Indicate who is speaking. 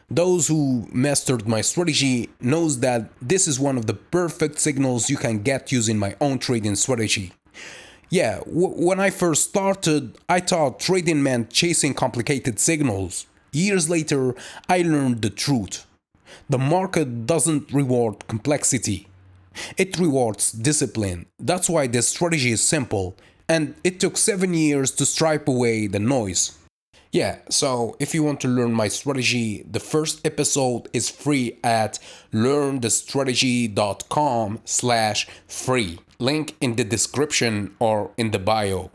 Speaker 1: Those who mastered my strategy knows that this is one of the perfect signals you can get using my own trading strategy. Yeah, when I first started, I thought trading meant chasing complicated signals. Years later, I learned the truth. The market doesn't reward complexity. It rewards discipline. That's why this strategy is simple, and it took 7 years to stripe away the noise. Yeah, so if you want to learn my strategy, the first episode is free at learnthestrategy.com/free. Link in the description or in the bio.